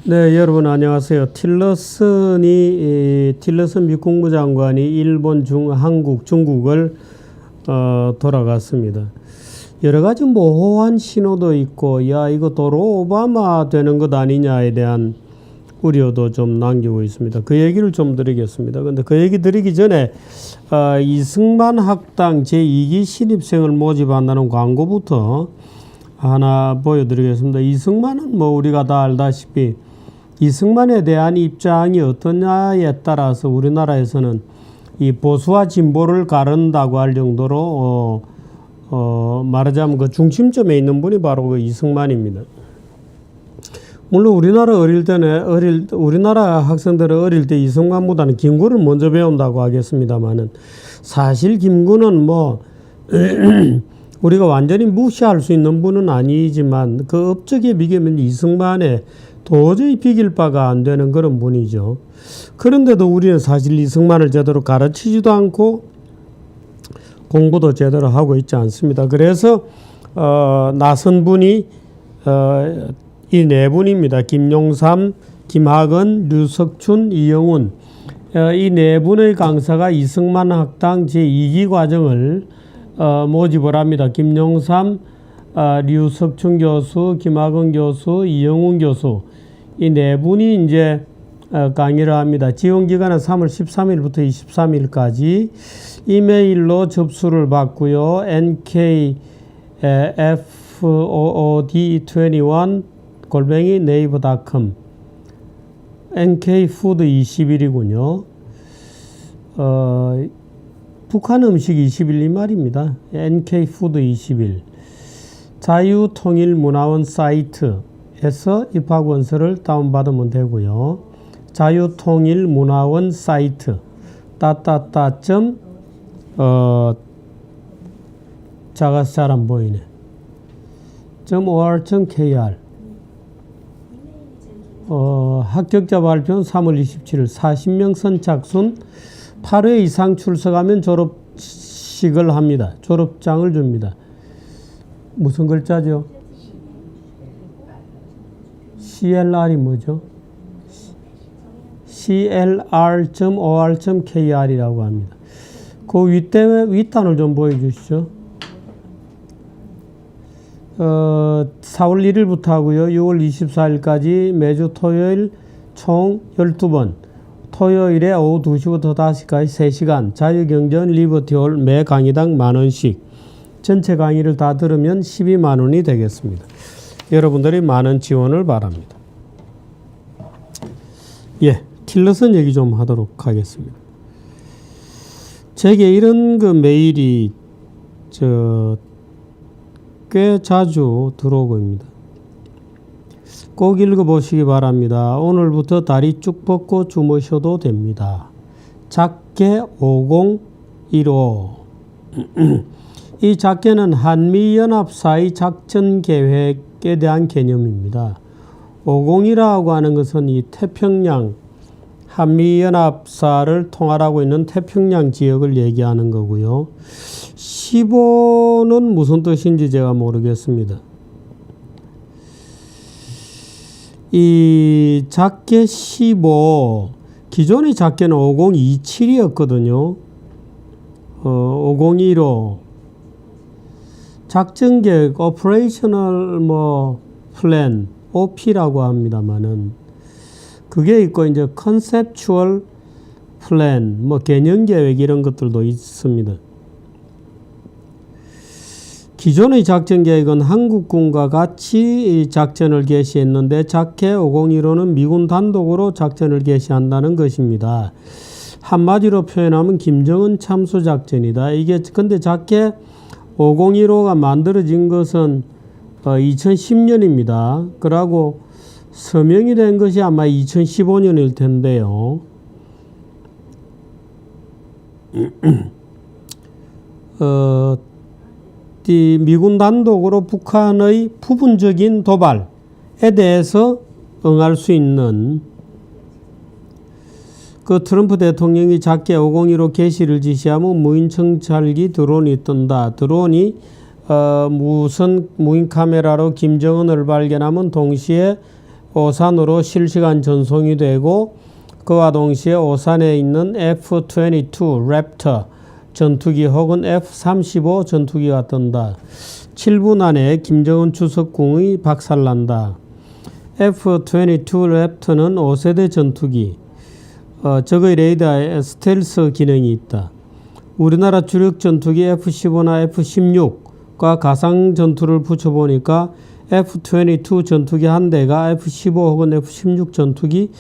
네, 여러분 안녕하세요. 틸러슨 미 국무장관이 일본, 한국, 중국을 돌아갔습니다. 여러 가지 모호한 신호도 있고, 야, 이거 도로 오바마 되는 것 아니냐에 대한 우려도 좀 남기고 있습니다. 그 얘기를 좀 드리겠습니다. 근데 그 얘기 드리기 전에 이승만 학당 제2기 신입생을 모집한다는 광고부터 하나 보여드리겠습니다. 이승만은 뭐 우리가 다 알다시피 이승만에 대한 입장이 어떠냐에 따라서 우리나라에서는 이 보수와 진보를 가른다고 할 정도로 말하자면 그 중심점에 있는 분이 바로 그 이승만입니다. 물론 우리나라 학생들은 어릴 때 이승만보다는 김구를 먼저 배운다고 하겠습니다만은 사실 김구는 뭐 우리가 완전히 무시할 수 있는 분은 아니지만 그 업적에 비교하면 이승만에 도저히 비길 바가 안 되는 그런 분이죠. 그런데도 우리는 사실 이승만을 제대로 가르치지도 않고 공부도 제대로 하고 있지 않습니다. 그래서 나선 분이 이 네 분입니다. 김용삼, 김학은, 류석춘, 이영훈. 이 네 분의 강사가 이승만 학당 제2기 과정을 모집을 합니다. 김용삼, 류석춘 교수, 김학은 교수, 이영훈 교수. 이 네 분이 이제 강의를 합니다. 지원 기간은 3월 13일부터 23일까지 이메일로 접수를 받고요. nkfood21@naver.com nkfood 21이군요. 북한 음식 21 이 말입니다. nkfood 21 자유통일문화원 사이트에서 입학원서를 다운받으면 되고요. 자유통일문화원 사이트 작아서 잘 안 보이네. .or.kr 합격자 발표는 3월 27일 40명 선착순 8회 이상 출석하면 졸업식을 합니다. 졸업장을 줍니다. 무슨 글자죠? CLR이 뭐죠? clr.or.kr이라고 합니다. 그 윗단을 좀 보여주시죠. 4월 1일부터 하고요. 6월 24일까지 매주 토요일 총 12번. 토요일에 오후 2시부터 5시까지 3시간. 자유경전 리버티홀 매 강의당 만원씩. 전체 강의를 다 들으면 12만원이 되겠습니다. 여러분들이 많은 지원을 바랍니다. 예, 틸러슨 얘기 좀 하도록 하겠습니다. 제게 이런 그 메일이 꽤 자주 들어오고 있습니다. 꼭 읽어보시기 바랍니다. 오늘부터 다리 쭉 뻗고 주무셔도 됩니다. 작계 5015 이 작계는 한미연합사의 작전계획에 대한 개념입니다. 50이라고 하는 것은 이 태평양 한미연합사를 통할하고 있는 태평양 지역을 얘기하는 거고요. 15는 무슨 뜻인지 제가 모르겠습니다. 이 작계 15 기존의 작계는 5027이었거든요. 5015 작전계획 Operational Plan OP라고 합니다만은 그게 있고 이제 Conceptual Plan 개념계획 이런 것들도 있습니다. 기존의 작전계획은 한국군과 같이 작전을 개시했는데 작계 5015는 미군 단독으로 작전을 개시한다는 것입니다. 한마디로 표현하면 김정은 참수작전이다. 이게 근데 작계 5015가 만들어진 것은 2010년입니다. 그러고 서명이 된 것이 아마 2015년일 텐데요. 미군 단독으로 북한의 부분적인 도발에 대해서 응할 수 있는 그 트럼프 대통령이 작계 501호 개시를 지시하면 무인 정찰기 드론이 뜬다. 드론이 무인 카메라로 김정은을 발견하면 동시에 오산으로 실시간 전송이 되고 그와 동시에 오산에 있는 F-22 랩터 전투기 혹은 F-35 전투기가 뜬다. 7분 안에 김정은 주석궁이 박살난다. F-22 랩터는 5세대 전투기. 적의 레이더에 스텔스 기능이 있다. 우리나라 주력 전투기 F-15나 F-16과 가상 전투를 붙여보니까 F-22 전투기 한 대가 F-15 혹은 F-16 전투기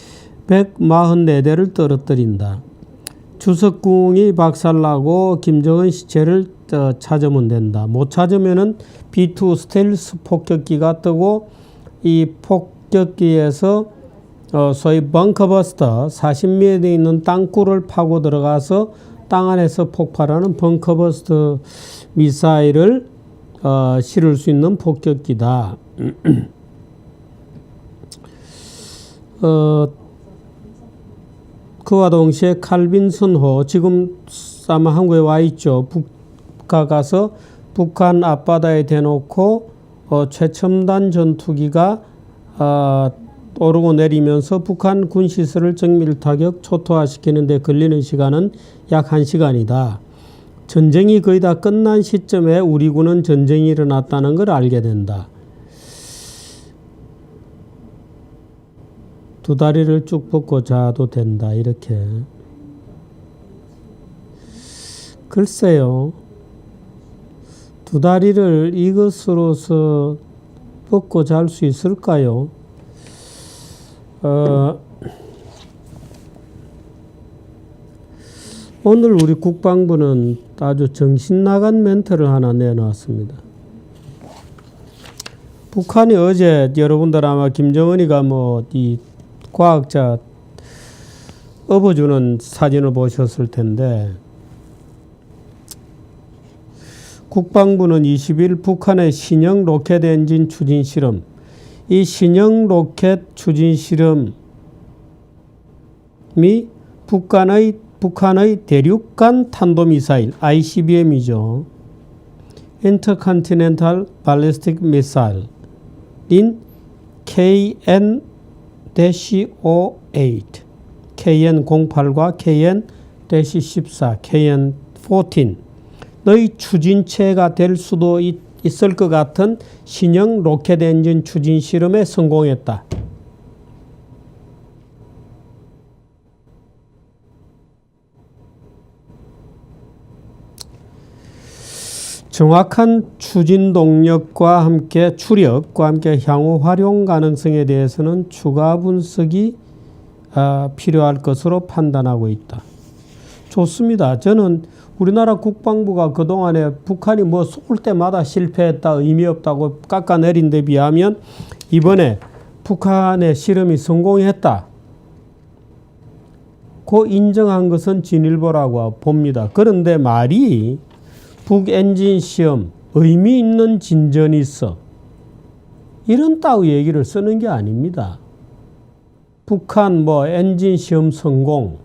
144대를 떨어뜨린다. 주석궁이 박살나고 김정은 시체를 찾으면 된다. 못 찾으면은 B-2 스텔스 폭격기가 뜨고 이 폭격기에서 소위 벙커버스터 40m에 있는 땅굴을 파고 들어가서 땅 안에서 폭발하는 벙커버스터 미사일을 실을 수 있는 폭격기다. 그와 동시에 칼빈 선호 지금 아마 한국에 와 있죠. 북가 가서 북한 앞바다에 대놓고 최첨단 전투기가 오르고 내리면서 북한 군시설을 정밀타격 초토화시키는 데 걸리는 시간은 약 1시간이다. 전쟁이 거의 다 끝난 시점에 우리 군은 전쟁이 일어났다는 걸 알게 된다. 두 다리를 쭉 뻗고 자도 된다. 이렇게. 글쎄요. 두 다리를 이것으로서 뻗고 잘 수 있을까요? 오늘 우리 국방부는 아주 정신나간 멘트를 하나 내놨습니다. 북한이 어제 여러분들 아마 김정은이가 이 과학자 업어주는 사진을 보셨을 텐데 국방부는 20일 북한의 신형 로켓 엔진 추진 실험 이 신형 로켓 추진 실험이 북한의 대륙간 탄도미사일 ICBM이죠. Intercontinental Ballistic Missile인 KN-08, KN-08과 KN-14, KN-14의 추진체가 될 수도 있을 것 같은 신형 로켓 엔진 추진 실험에 성공했다. 정확한 추진 동력과 함께 추력과 함께 향후 활용 가능성에 대해서는 추가 분석이 필요할 것으로 판단하고 있다. 좋습니다. 저는 우리나라 국방부가 그동안에 북한이 쏠 때마다 실패했다, 의미 없다고 깎아내린 데 비하면 이번에 북한의 실험이 성공했다. 그 인정한 것은 진일보라고 봅니다. 그런데 말이 북엔진 시험 의미 있는 진전이 있어. 이런 따위 얘기를 쓰는 게 아닙니다. 북한 엔진 시험 성공,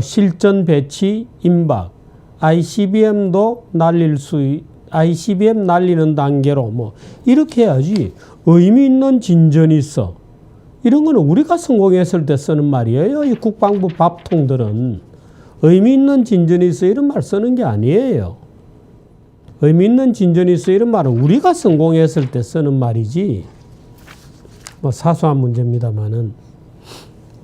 실전 배치 임박, ICBM도 ICBM 날리는 단계로 이렇게 해야지 의미 있는 진전이 있어. 이런 거는 우리가 성공했을 때 쓰는 말이에요. 이 국방부 밥통들은 의미 있는 진전이 있어 이런 말 쓰는 게 아니에요. 의미 있는 진전이 있어 이런 말은 우리가 성공했을 때 쓰는 말이지. 사소한 문제입니다만은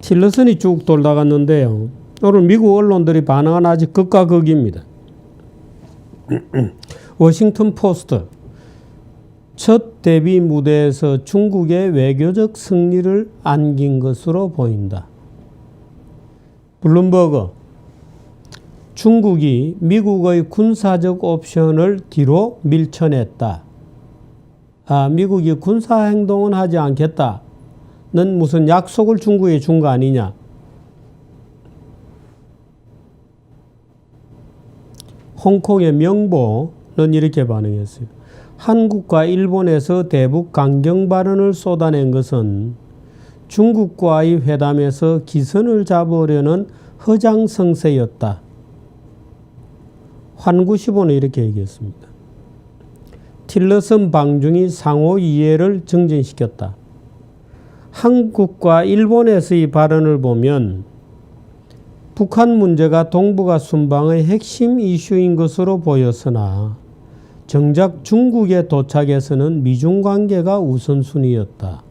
틸러슨이 쭉 돌아갔는데요. 오늘 미국 언론들이 반응은 아직 극과 극입니다. 워싱턴 포스트 첫 데뷔 무대에서 중국의 외교적 승리를 안긴 것으로 보인다. 블룸버그 중국이 미국의 군사적 옵션을 뒤로 밀쳐냈다. 미국이 군사행동은 하지 않겠다는 무슨 약속을 중국에 준 거 아니냐. 홍콩의 명보는 이렇게 반응했어요. 한국과 일본에서 대북 강경 발언을 쏟아낸 것은 중국과의 회담에서 기선을 잡으려는 허장성세였다. 환구시보는 이렇게 얘기했습니다. 틸러슨 방중이 상호 이해를 증진시켰다. 한국과 일본에서의 발언을 보면 북한 문제가 동북아 순방의 핵심 이슈인 것으로 보였으나 정작 중국에 도착해서는 미중 관계가 우선순위였다.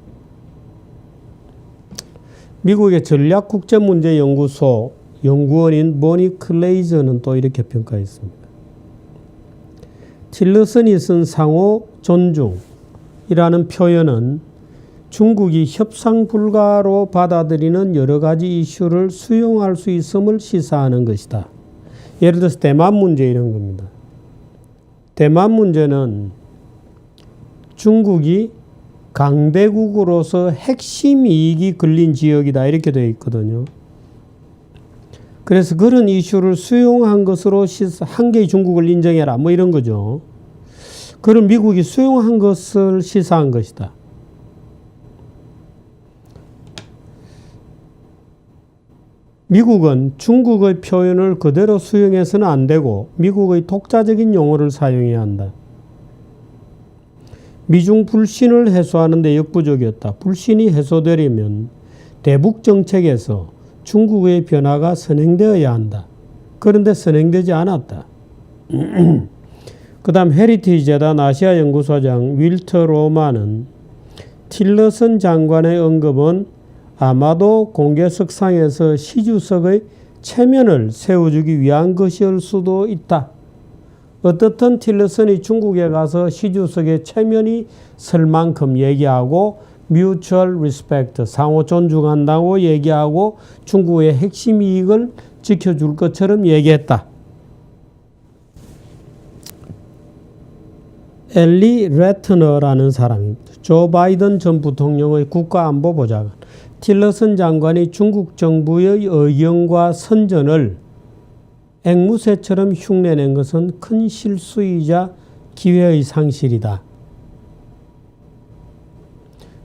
미국의 전략국제문제연구소 연구원인 보니 클레이저는 또 이렇게 평가했습니다. 틸러슨이 쓴 상호 존중이라는 표현은 중국이 협상 불가로 받아들이는 여러 가지 이슈를 수용할 수 있음을 시사하는 것이다. 예를 들어서 대만 문제 이런 겁니다. 대만 문제는 중국이 강대국으로서 핵심 이익이 걸린 지역이다 이렇게 되어 있거든요. 그래서 그런 이슈를 수용한 것으로 한 개의 중국을 인정해라 뭐 이런 거죠. 그런 미국이 수용한 것을 시사한 것이다. 미국은 중국의 표현을 그대로 수용해서는 안 되고 미국의 독자적인 용어를 사용해야 한다. 미중 불신을 해소하는 데 역부족이었다. 불신이 해소되려면 대북 정책에서 중국의 변화가 선행되어야 한다. 그런데 선행되지 않았다. 그 다음 헤리티지 재단 아시아 연구소장 윌터 로만은 틸러슨 장관의 언급은 아마도 공개석상에서 시 주석의 체면을 세워주기 위한 것일 수도 있다. 어떻든 틸러슨이 중국에 가서 시 주석의 체면이 설 만큼 얘기하고 mutual respect, 상호 존중한다고 얘기하고 중국의 핵심 이익을 지켜줄 것처럼 얘기했다. 엘리 레트너라는 사람입니다. 조 바이든 전 부통령의 국가안보보좌관. 틸러슨 장관이 중국 정부의 의견과 선전을 앵무새처럼 흉내낸 것은 큰 실수이자 기회의 상실이다.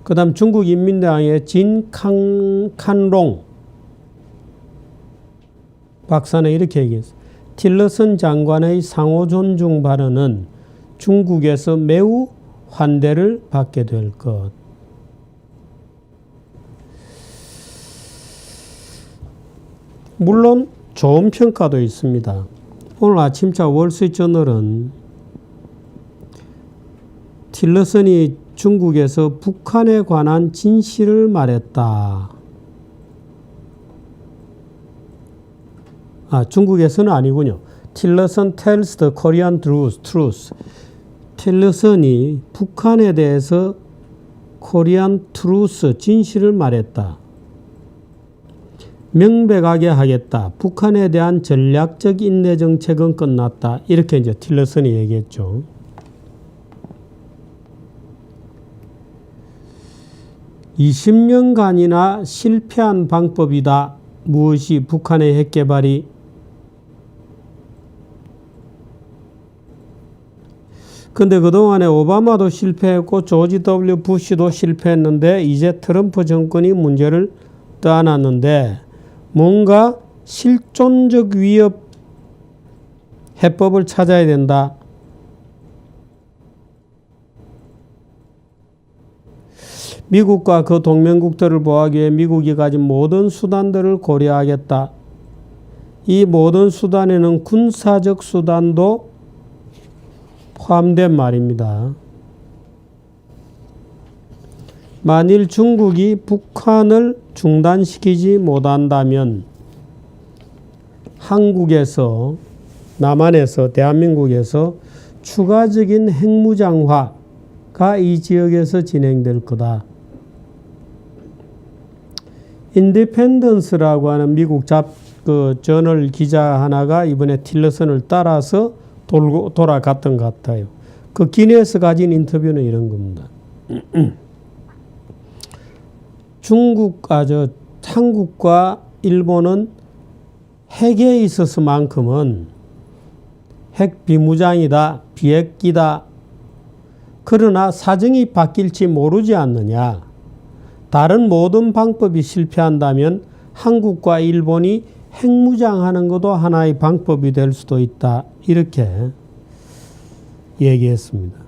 그 다음 중국 인민당의 진 칸롱 박사는 이렇게 얘기했어요. 틸러슨 장관의 상호 존중 발언은 중국에서 매우 환대를 받게 될 것. 물론 좋은 평가도 있습니다. 오늘 아침자 월스트리트저널은 틸러슨이 중국에서 북한에 관한 진실을 말했다. 중국에서는 아니군요. 틸러슨 tells the Korean truth. 틸러슨이 북한에 대해서 코리안 트루스 진실을 말했다. 명백하게 하겠다. 북한에 대한 전략적 인내 정책은 끝났다. 이렇게 이제 틸러슨이 얘기했죠. (20년간이나) 실패한 방법이다. 무엇이 북한의 핵 개발이 근데 그동안에 오바마도 실패했고 조지 W. 부시도 실패했는데 이제 트럼프 정권이 문제를 떠안았는데 뭔가 실존적 위협 해법을 찾아야 된다. 미국과 그 동맹국들을 보호하기 위해 미국이 가진 모든 수단들을 고려하겠다. 이 모든 수단에는 군사적 수단도 포함된 말입니다. 만일 중국이 북한을 중단시키지 못한다면 한국에서, 남한에서, 대한민국에서 추가적인 핵무장화가 이 지역에서 진행될 거다. 인디펜던스라고 하는 미국 저널 기자 하나가 이번에 틸러슨을 따라서 돌아갔던 것 같아요. 그 기내에서 가진 인터뷰는 이런 겁니다. 한국과 일본은 핵에 있어서만큼은 핵 비무장이다, 비핵기다. 그러나 사정이 바뀔지 모르지 않느냐. 다른 모든 방법이 실패한다면 한국과 일본이 핵무장하는 것도 하나의 방법이 될 수도 있다. 이렇게 얘기했습니다.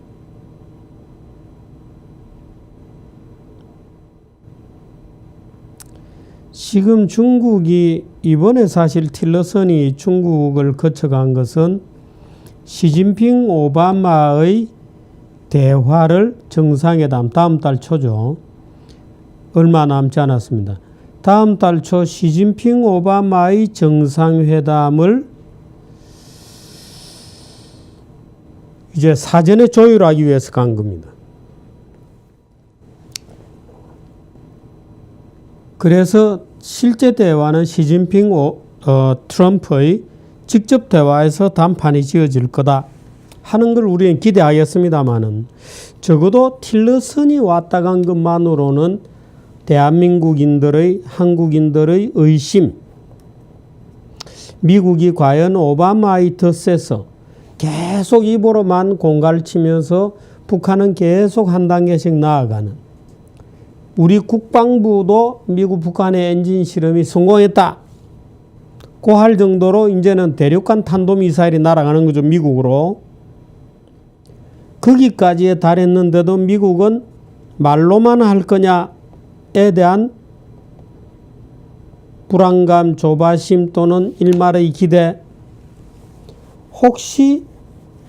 지금 중국이 이번에 사실 틸러슨이 중국을 거쳐간 것은 시진핑 오바마의 대화를 정상회담 다음 달 초죠. 얼마 남지 않았습니다. 다음 달 초 시진핑 오바마의 정상회담을 이제 사전에 조율하기 위해서 간 겁니다. 그래서 실제 대화는 시진핑 트럼프의 직접 대화에서 담판이 지어질 거다 하는 걸 우리는 기대하겠습니다만은 적어도 틸러슨이 왔다 간 것만으로는 대한민국인들의 한국인들의 의심, 미국이 과연 오바마의 덫에서 계속 입으로만 공갈을 치면서 북한은 계속 한 단계씩 나아가는, 우리 국방부도 미국 북한의 엔진 실험이 성공했다 고 할 정도로 이제는 대륙간 탄도미사일이 날아가는 거죠. 미국으로. 거기까지 달했는데도 미국은 말로만 할 거냐에 대한 불안감, 조바심 또는 일말의 기대, 혹시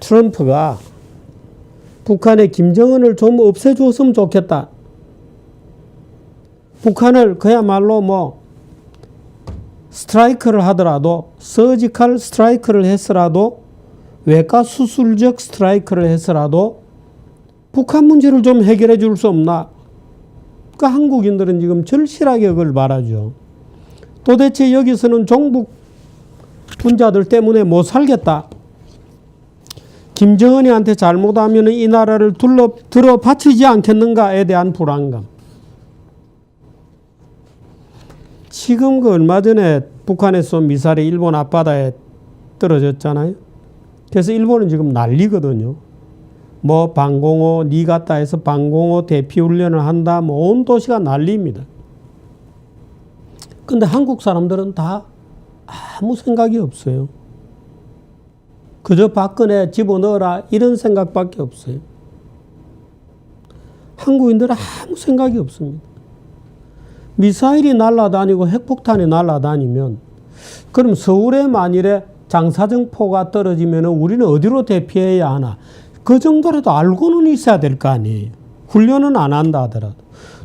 트럼프가 북한의 김정은을 좀 없애줬으면 좋겠다. 북한을 그야말로 스트라이크를 하더라도, 서지컬 스트라이크를 했으라도, 외과 수술적 스트라이크를 했으라도 북한 문제를 좀 해결해 줄 수 없나? 그러니까 한국인들은 지금 절실하게 그걸 바라죠. 도대체 여기서는 종북 분자들 때문에 못 살겠다. 김정은이한테 잘못하면 이 나라를 들어 바치지 않겠는가에 대한 불안감. 지금 그 얼마 전에 북한에 쏜 미사일이 일본 앞바다에 떨어졌잖아요. 그래서 일본은 지금 난리거든요. 방공호, 니가타에서 방공호 대피 훈련을 한다. 온 도시가 난리입니다. 근데 한국 사람들은 다 아무 생각이 없어요. 그저 박근혜 집어넣어라 이런 생각밖에 없어요. 한국인들은 아무 생각이 없습니다. 미사일이 날아다니고 핵폭탄이 날아다니면 그럼 서울에 만일에 장사정포가 떨어지면 우리는 어디로 대피해야 하나? 그 정도라도 알고는 있어야 될 거 아니에요. 훈련은 안 한다 하더라도.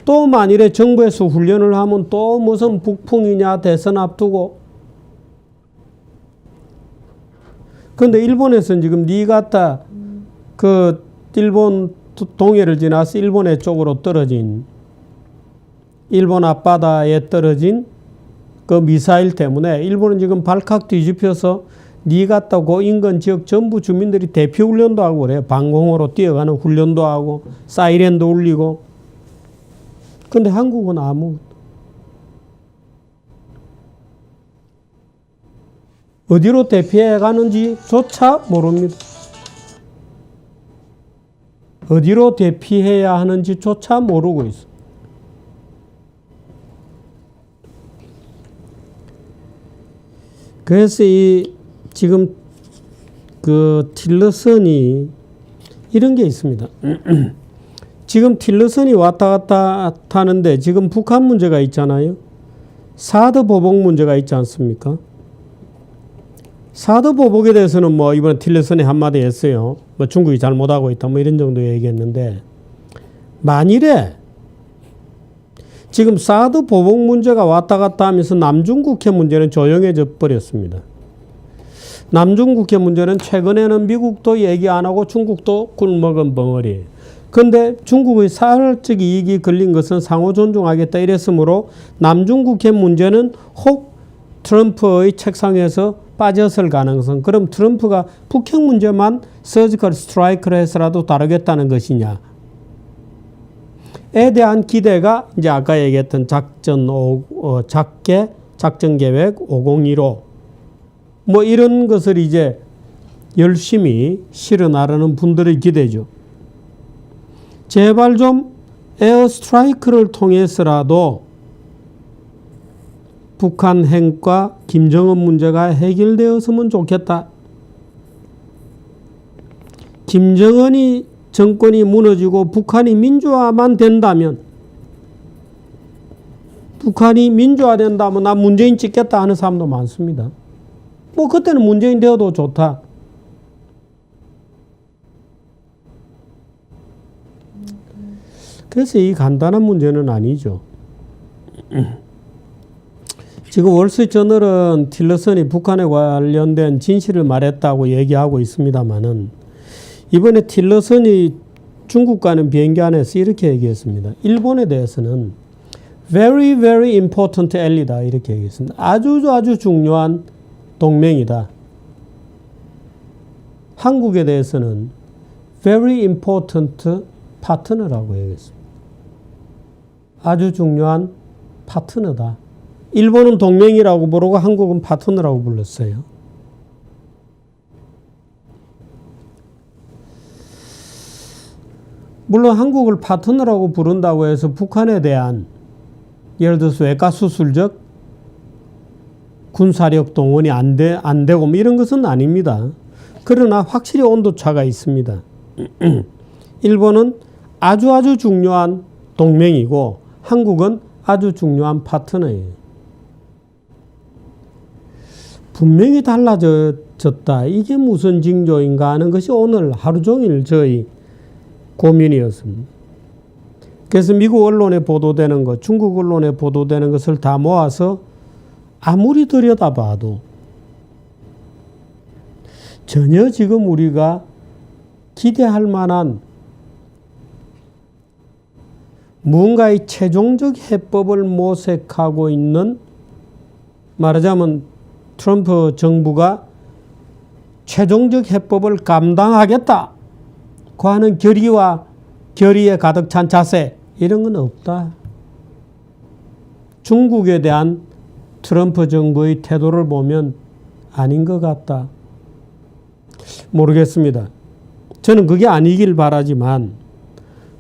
또 만일에 정부에서 훈련을 하면 또 무슨 북풍이냐 대선 앞두고. 그런데 일본에서는 지금 니가타 일본 동해를 지나서 일본의 쪽으로 떨어진, 일본 앞바다에 떨어진 그 미사일 때문에 일본은 지금 발칵 뒤집혀서 니가타고 인근 지역 전부 주민들이 대피 훈련도 하고 그래요. 방공호로 뛰어가는 훈련도 하고 사이렌도 울리고. 근데 한국은 아무것도. 어디로 대피해 가는지조차 모릅니다. 어디로 대피해야 하는지조차 모르고 있어. 그래서 지금 틸러슨이 이런 게 있습니다. 지금 틸러슨이 왔다 갔다 하는데 지금 북한 문제가 있잖아요. 사드 보복 문제가 있지 않습니까? 사드 보복에 대해서는 이번에 틸러슨이 한마디 했어요. 중국이 잘못하고 있다 이런 정도 얘기했는데, 만일에 지금 사드 보복 문제가 왔다 갔다 하면서 남중국해 문제는 조용해져 버렸습니다. 남중국해 문제는 최근에는 미국도 얘기 안 하고 중국도 굴먹은 벙어리. 그런데 중국의 사활적 이익이 걸린 것은 상호 존중하겠다 이랬으므로 남중국해 문제는 혹 트럼프의 책상에서 빠졌을 가능성. 그럼 트럼프가 북핵 문제만 서지컬 스트라이크를 해서라도 다루겠다는 것이냐. 에 대한 기대가 이제 아까 얘기했던 작전 계획 5015 이런 것을 이제 열심히 실어나르는 분들의 기대죠. 제발 좀 에어 스트라이크를 통해서라도 북한 핵과 김정은 문제가 해결되었으면 좋겠다. 김정은이 정권이 무너지고 북한이 민주화만 된다면 북한이 민주화된다면 나 문재인 찍겠다 하는 사람도 많습니다. 뭐 그때는 문재인 되어도 좋다. 그래서 이 간단한 문제는 아니죠. 지금 월스트리트저널은 틸러슨이 북한에 관련된 진실을 말했다고 얘기하고 있습니다만은 이번에 틸러슨이 중국 가는 비행기 안에서 이렇게 얘기했습니다. 일본에 대해서는 very very important ally다 이렇게 얘기했습니다. 아주 중요한 동맹이다. 한국에 대해서는 very important partner라고 얘기했습니다. 아주 중요한 파트너다. 일본은 동맹이라고 부르고 한국은 파트너라고 불렀어요. 물론 한국을 파트너라고 부른다고 해서 북한에 대한 예를 들어서 외과수술적 군사력 동원이 안 되고 뭐 이런 것은 아닙니다. 그러나 확실히 온도차가 있습니다. 일본은 아주 중요한 동맹이고 한국은 아주 중요한 파트너예요. 분명히 달라졌다. 이게 무슨 징조인가 하는 것이 오늘 하루 종일 저희 고민이었습니다. 그래서 미국 언론에 보도되는 것, 중국 언론에 보도되는 것을 다 모아서 아무리 들여다봐도 전혀 지금 우리가 기대할 만한 무언가의 최종적 해법을 모색하고 있는, 말하자면 트럼프 정부가 최종적 해법을 감당하겠다고 하는 결의에 가득 찬 자세, 이런 건 없다. 중국에 대한 트럼프 정부의 태도를 보면 아닌 것 같다. 모르겠습니다. 저는 그게 아니길 바라지만,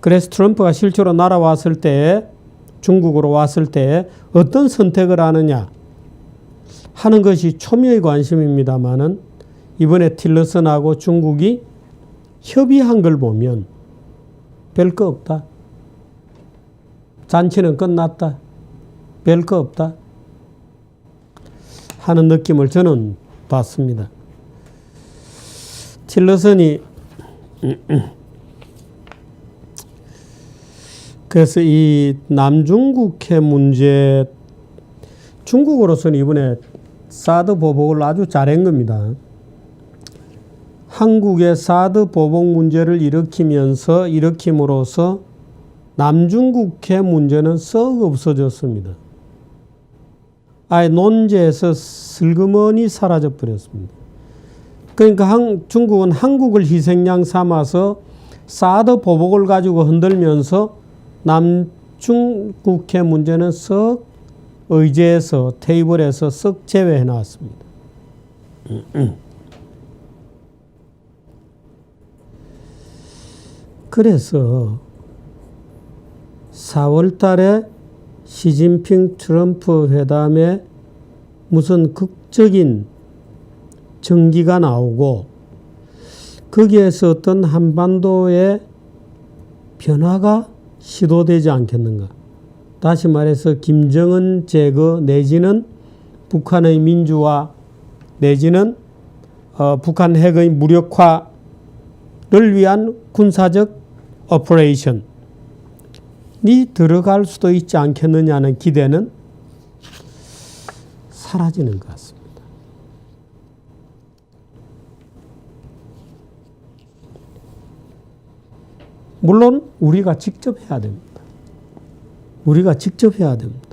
그래서 트럼프가 실제로 날아왔을 때, 중국으로 왔을 때 어떤 선택을 하느냐 하는 것이 초미의 관심입니다만은, 이번에 틸러슨하고 중국이 협의한 걸 보면 별 거 없다. 잔치는 끝났다. 별 거 없다. 하는 느낌을 저는 받습니다. 틸러슨이 그래서 이 남중국해 문제, 중국으로서는 이번에 사드 보복을 아주 잘한 겁니다. 한국의 사드 보복 문제를 일으킴으로써 남중국해 문제는 썩 없어졌습니다. 아예 논제에서 슬그머니 사라져 버렸습니다. 그러니까 중국은 한국을 희생양 삼아서 사드 보복을 가지고 흔들면서 남중국해 문제는 썩 의제에서, 테이블에서 썩 제외해 놨습니다. 그래서 4월 달에 시진핑 트럼프 회담에 무슨 극적인 전기가 나오고 거기에서 어떤 한반도의 변화가 시도되지 않겠는가. 다시 말해서 김정은 제거 내지는 북한의 민주화 내지는 북한 핵의 무력화를 위한 군사적 오퍼레이션이 들어갈 수도 있지 않겠느냐는 기대는 사라지는 것 같습니다. 물론 우리가 직접 해야 됩니다. 우리가 직접 해야 됩니다.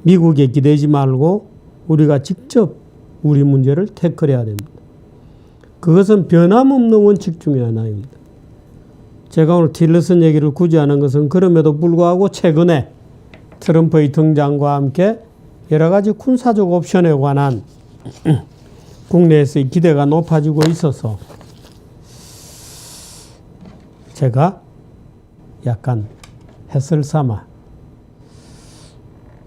미국에 기대지 말고 우리가 직접 우리 문제를 태클해야 됩니다. 그것은 변함없는 원칙 중에 하나입니다. 제가 오늘 틸러슨 얘기를 굳이 하는 것은 그럼에도 불구하고 최근에 트럼프의 등장과 함께 여러 가지 군사적 옵션에 관한 국내에서의 기대가 높아지고 있어서 제가 약간 해설 삼아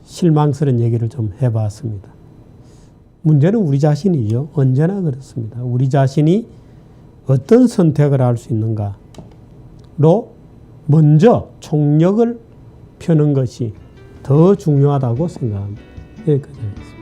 실망스러운 얘기를 좀 해봤습니다. 문제는 우리 자신이죠. 언제나 그렇습니다. 우리 자신이 어떤 선택을 할 수 있는가로 먼저 총력을 펴는 것이 더 더 중요하다고 생각합니다. 여기까지 하겠습니다.